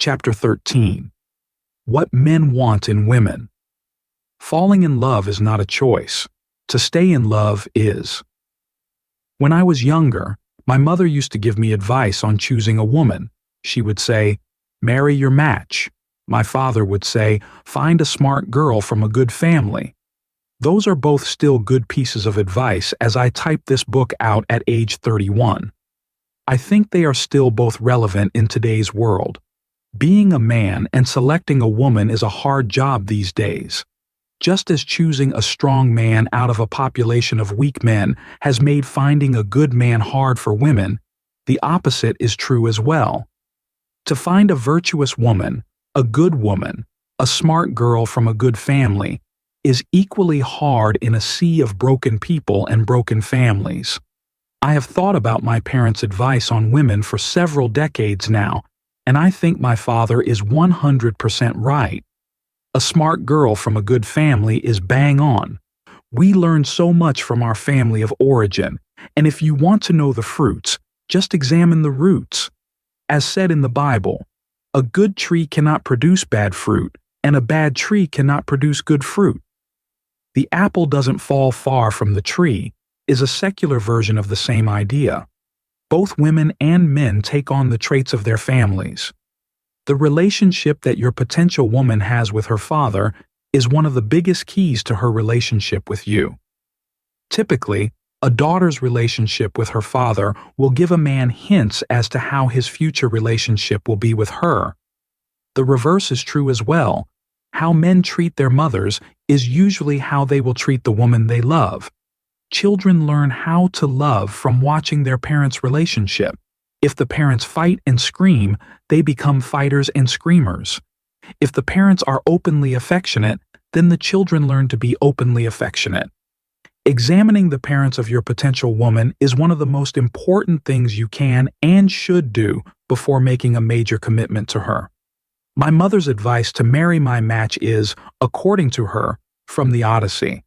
Chapter 13. What Men Want in Women. Falling in love is not a choice. To stay in love is. When I was younger, my mother used to give me advice on choosing a woman. She would say, "Marry your match." My father would say, "Find a smart girl from a good family." Those are both still good pieces of advice as I type this book out at age 31. I think they are still both relevant in today's world. Being a man and selecting a woman is a hard job these days. Just as choosing a strong man out of a population of weak men has made finding a good man hard for women, the opposite is true as well. To find a virtuous woman, a good woman, a smart girl from a good family, is equally hard in a sea of broken people and broken families. I have thought about my parents' advice on women for several decades now, and I think my father is 100% right. A smart girl from a good family is bang on. We learn so much from our family of origin, and if you want to know the fruits, just examine the roots. As said in the Bible, a good tree cannot produce bad fruit, and a bad tree cannot produce good fruit. The apple doesn't fall far from the tree is a secular version of the same idea. Both women and men take on the traits of their families. The relationship that your potential woman has with her father is one of the biggest keys to her relationship with you. Typically, a daughter's relationship with her father will give a man hints as to how his future relationship will be with her. The reverse is true as well. How men treat their mothers is usually how they will treat the woman they love. Children learn how to love from watching their parents' relationship. If the parents fight and scream, they become fighters and screamers. If the parents are openly affectionate, then the children learn to be openly affectionate. Examining the parents of your potential woman is one of the most important things you can and should do before making a major commitment to her. My mother's advice to marry my match is, according to her, from the Odyssey.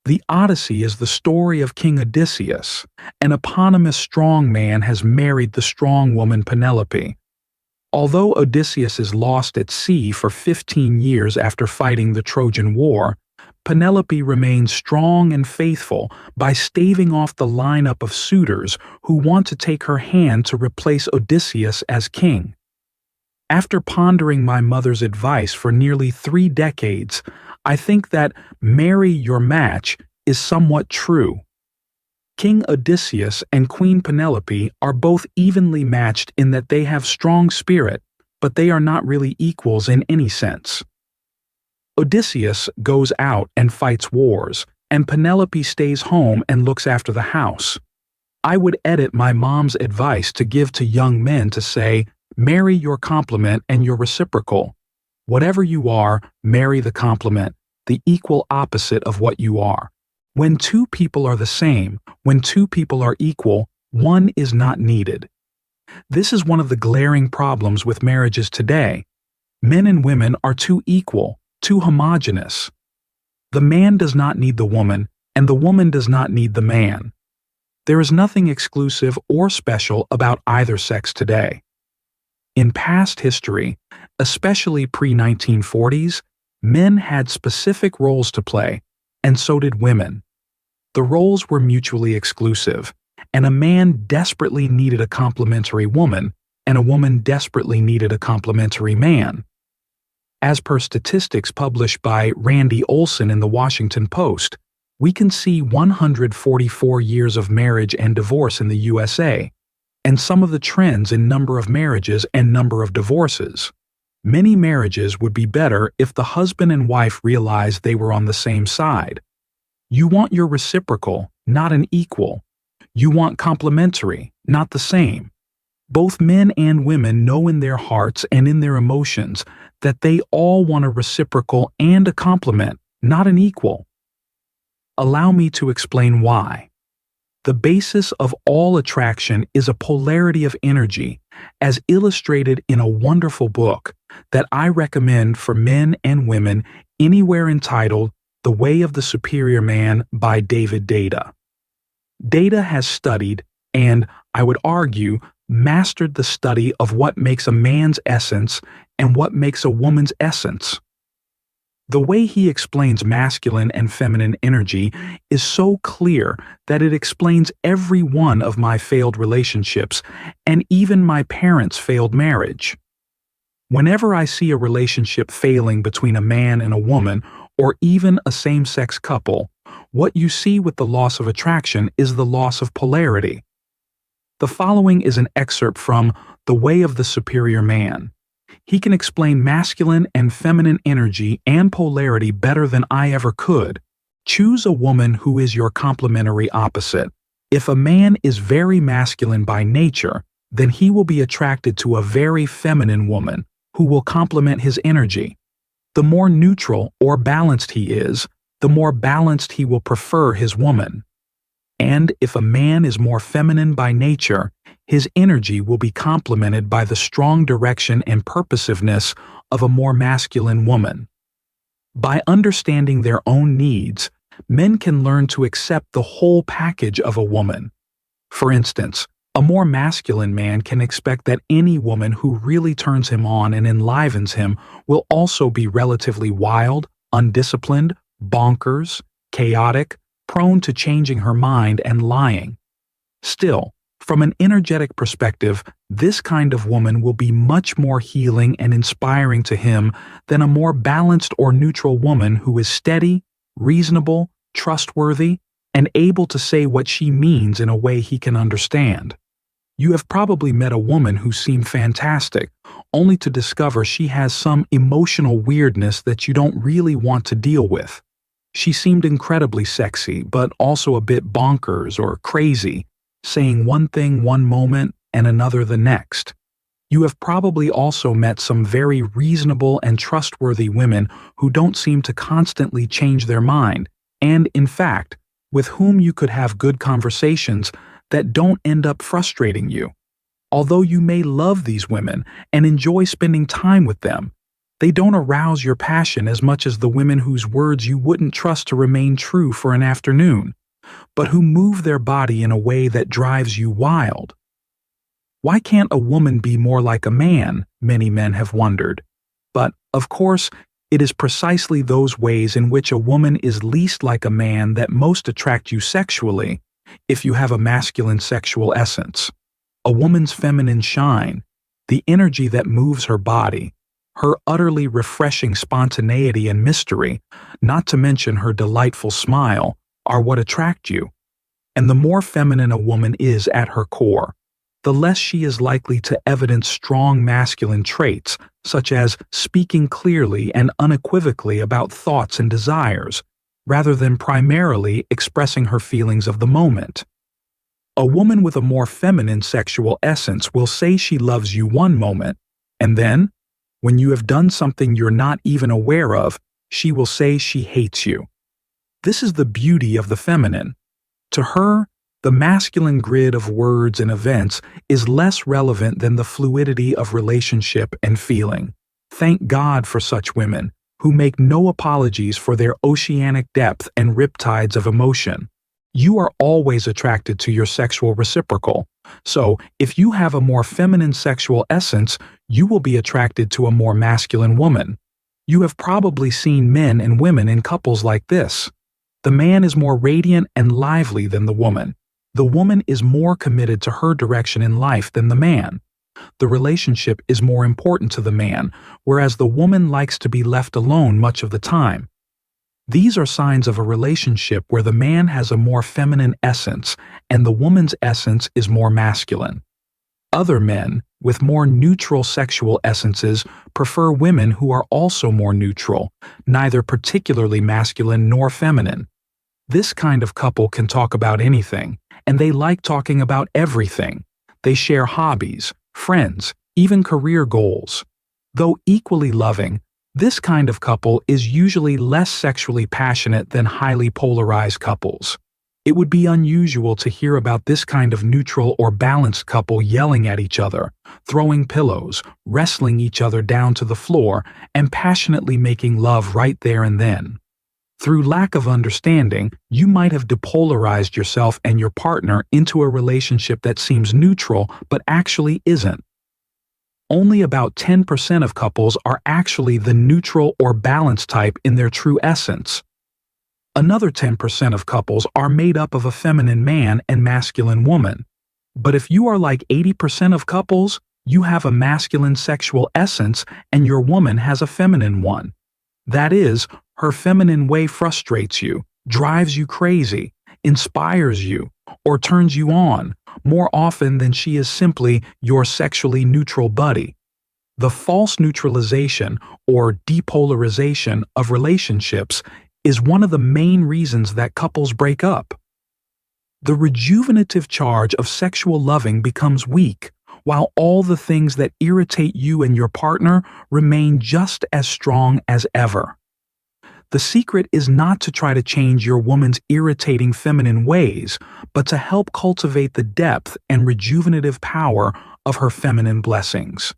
The Odyssey is the story of King Odysseus. An eponymous strong man has married the strong woman Penelope. Although Odysseus is lost at sea for 15 years after fighting the Trojan War, Penelope remains strong and faithful by staving off the lineup of suitors who want to take her hand to replace Odysseus as king. After pondering my mother's advice for nearly 3 decades, I think that marry your match is somewhat true. King Odysseus and Queen Penelope are both evenly matched in that they have strong spirit, but they are not really equals in any sense. Odysseus goes out and fights wars, and Penelope stays home and looks after the house. I would edit my mom's advice to give to young men to say, marry your complement and your reciprocal. Whatever you are, marry the complement, the equal opposite of what you are. When two people are the same, when two people are equal, one is not needed. This is one of the glaring problems with marriages today. Men and women are too equal, too homogeneous. The man does not need the woman, and the woman does not need the man. There is nothing exclusive or special about either sex today. In past history, especially pre-1940s, men had specific roles to play, and so did women. The roles were mutually exclusive, and a man desperately needed a complementary woman, and a woman desperately needed a complementary man. As per statistics published by Randy Olson in the Washington Post, we can see 144 years of marriage and divorce in the USA, and some of the trends in number of marriages and number of divorces. Many marriages would be better if the husband and wife realized they were on the same side. You want your reciprocal, not an equal. You want complementary, not the same. Both men and women know in their hearts and in their emotions that they all want a reciprocal and a complement, not an equal. Allow me to explain why. The basis of all attraction is a polarity of energy, as illustrated in a wonderful book that I recommend for men and women anywhere, entitled The Way of the Superior Man by David Deida. Deida has studied, and I would argue, mastered the study of what makes a man's essence and what makes a woman's essence. The way he explains masculine and feminine energy is so clear that it explains every one of my failed relationships and even my parents' failed marriage. Whenever I see a relationship failing between a man and a woman, or even a same-sex couple, what you see with the loss of attraction is the loss of polarity. The following is an excerpt from The Way of the Superior Man. He can explain masculine and feminine energy and polarity better than I ever could. Choose a woman who is your complementary opposite. If a man is very masculine by nature, then he will be attracted to a very feminine woman who will complement his energy. The more neutral or balanced he is, the more balanced he will prefer his woman. And if a man is more feminine by nature, his energy will be complemented by the strong direction and purposiveness of a more masculine woman. By understanding their own needs, men can learn to accept the whole package of a woman. For instance, a more masculine man can expect that any woman who really turns him on and enlivens him will also be relatively wild, undisciplined, bonkers, chaotic, prone to changing her mind and lying. Still, from an energetic perspective, this kind of woman will be much more healing and inspiring to him than a more balanced or neutral woman who is steady, reasonable, trustworthy, and able to say what she means in a way he can understand. You have probably met a woman who seemed fantastic, only to discover she has some emotional weirdness that you don't really want to deal with. She seemed incredibly sexy, but also a bit bonkers or crazy, saying one thing one moment and another the next. You have probably also met some very reasonable and trustworthy women who don't seem to constantly change their mind, and, in fact, with whom you could have good conversations that don't end up frustrating you. Although you may love these women and enjoy spending time with them, they don't arouse your passion as much as the women whose words you wouldn't trust to remain true for an afternoon, but who move their body in a way that drives you wild. Why can't a woman be more like a man, many men have wondered. But, of course, it is precisely those ways in which a woman is least like a man that most attract you sexually, if you have a masculine sexual essence. A woman's feminine shine, the energy that moves her body, her utterly refreshing spontaneity and mystery, not to mention her delightful smile, are what attract you. And the more feminine a woman is at her core, the less she is likely to evidence strong masculine traits, such as speaking clearly and unequivocally about thoughts and desires, rather than primarily expressing her feelings of the moment. A woman with a more feminine sexual essence will say she loves you one moment, and then, when you have done something you're not even aware of, she will say she hates you. This is the beauty of the feminine. To her, the masculine grid of words and events is less relevant than the fluidity of relationship and feeling. Thank God for such women, who make no apologies for their oceanic depth and riptides of emotion. You are always attracted to your sexual reciprocal. So, if you have a more feminine sexual essence, you will be attracted to a more masculine woman. You have probably seen men and women in couples like this. The man is more radiant and lively than the woman. The woman is more committed to her direction in life than the man. The relationship is more important to the man, whereas the woman likes to be left alone much of the time. These are signs of a relationship where the man has a more feminine essence and the woman's essence is more masculine. Other men, with more neutral sexual essences, prefer women who are also more neutral, neither particularly masculine nor feminine. This kind of couple can talk about anything, and they like talking about everything. They share hobbies, friends, even career goals. Though equally loving, this kind of couple is usually less sexually passionate than highly polarized couples. It would be unusual to hear about this kind of neutral or balanced couple yelling at each other, throwing pillows, wrestling each other down to the floor, and passionately making love right there and then. Through lack of understanding, you might have depolarized yourself and your partner into a relationship that seems neutral but actually isn't. Only about 10% of couples are actually the neutral or balanced type in their true essence. Another 10% of couples are made up of a feminine man and masculine woman. But if you are like 80% of couples, you have a masculine sexual essence and your woman has a feminine one. That is, her feminine way frustrates you, drives you crazy, inspires you, or turns you on, more often than she is simply your sexually neutral buddy. The false neutralization or depolarization of relationships is one of the main reasons that couples break up. The rejuvenative charge of sexual loving becomes weak, while all the things that irritate you and your partner remain just as strong as ever. The secret is not to try to change your woman's irritating feminine ways, but to help cultivate the depth and rejuvenative power of her feminine blessings.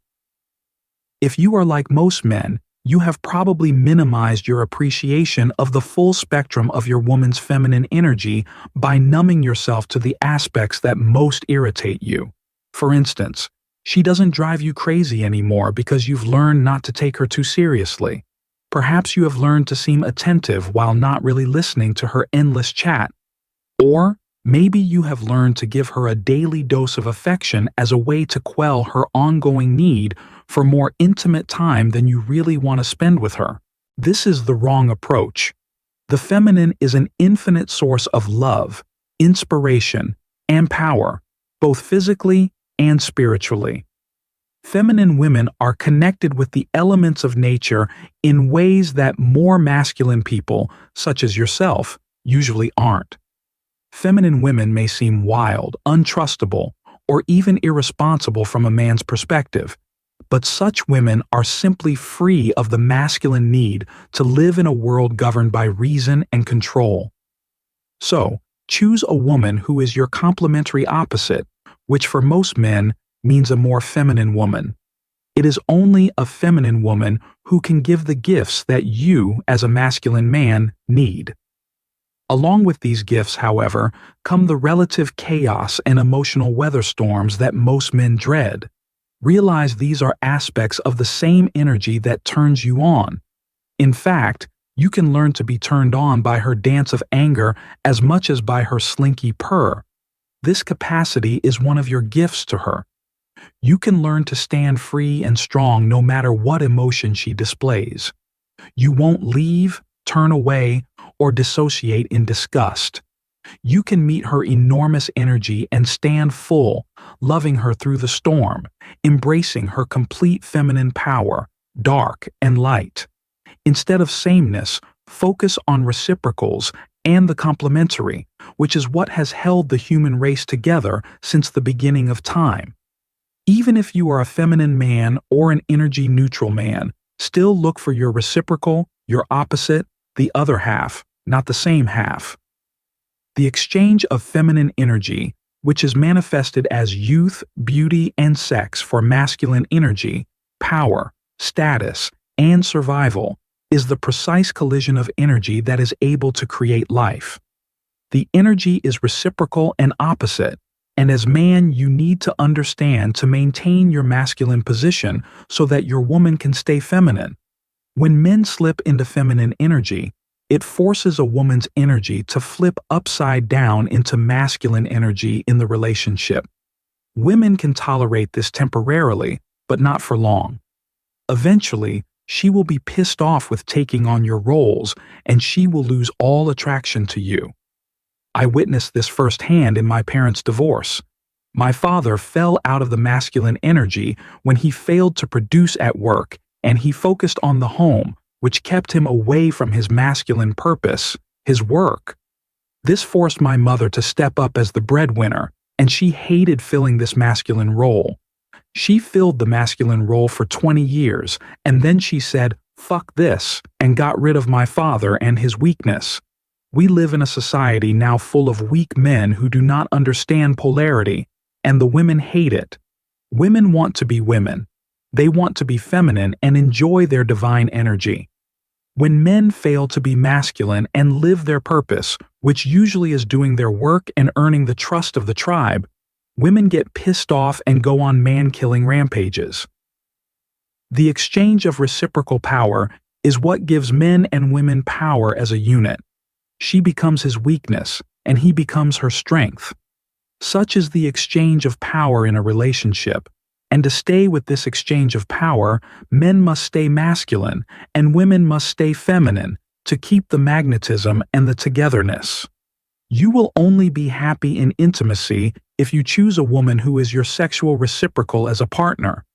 If you are like most men, you have probably minimized your appreciation of the full spectrum of your woman's feminine energy by numbing yourself to the aspects that most irritate you. For instance, she doesn't drive you crazy anymore because you've learned not to take her too seriously. Perhaps you have learned to seem attentive while not really listening to her endless chat. Or maybe you have learned to give her a daily dose of affection as a way to quell her ongoing need for more intimate time than you really want to spend with her. This is the wrong approach. The feminine is an infinite source of love, inspiration, and power, both physically and spiritually. Feminine women are connected with the elements of nature in ways that more masculine people, such as yourself, usually aren't. Feminine women may seem wild, untrustable, or even irresponsible from a man's perspective, but such women are simply free of the masculine need to live in a world governed by reason and control. So, choose a woman who is your complementary opposite, which for most men means a more feminine woman. It is only a feminine woman who can give the gifts that you, as a masculine man, need. Along with these gifts, however, come the relative chaos and emotional weather storms that most men dread. Realize these are aspects of the same energy that turns you on. In fact, you can learn to be turned on by her dance of anger as much as by her slinky purr. This capacity is one of your gifts to her. You can learn to stand free and strong no matter what emotion she displays. You won't leave, turn away, or dissociate in disgust. You can meet her enormous energy and stand full, loving her through the storm, embracing her complete feminine power, dark and light. Instead of sameness, focus on reciprocals and the complementary, which is what has held the human race together since the beginning of time. Even if you are a feminine man or an energy-neutral man, still look for your reciprocal, your opposite, the other half, not the same half. The exchange of feminine energy, which is manifested as youth, beauty, and sex for masculine energy, power, status, and survival, is the precise collision of energy that is able to create life. The energy is reciprocal and opposite, and as man you need to understand to maintain your masculine position so that your woman can stay feminine. When men slip into feminine energy, it forces a woman's energy to flip upside down into masculine energy in the relationship. Women can tolerate this temporarily, but not for long. Eventually, she will be pissed off with taking on your roles, and she will lose all attraction to you. I witnessed this firsthand in my parents' divorce. My father fell out of the masculine energy when he failed to produce at work, and he focused on the home, which kept him away from his masculine purpose, his work. This forced my mother to step up as the breadwinner, and she hated filling this masculine role. She filled the masculine role for 20 years, and then she said, "Fuck this," and got rid of my father and his weakness. We live in a society now full of weak men who do not understand polarity, and the women hate it. Women want to be women. They want to be feminine and enjoy their divine energy. When men fail to be masculine and live their purpose, which usually is doing their work and earning the trust of the tribe, women get pissed off and go on man-killing rampages. The exchange of reciprocal power is what gives men and women power as a unit. She becomes his weakness, and he becomes her strength. Such is the exchange of power in a relationship, and to stay with this exchange of power, men must stay masculine and women must stay feminine to keep the magnetism and the togetherness. You will only be happy in intimacy if you choose a woman who is your sexual reciprocal as a partner.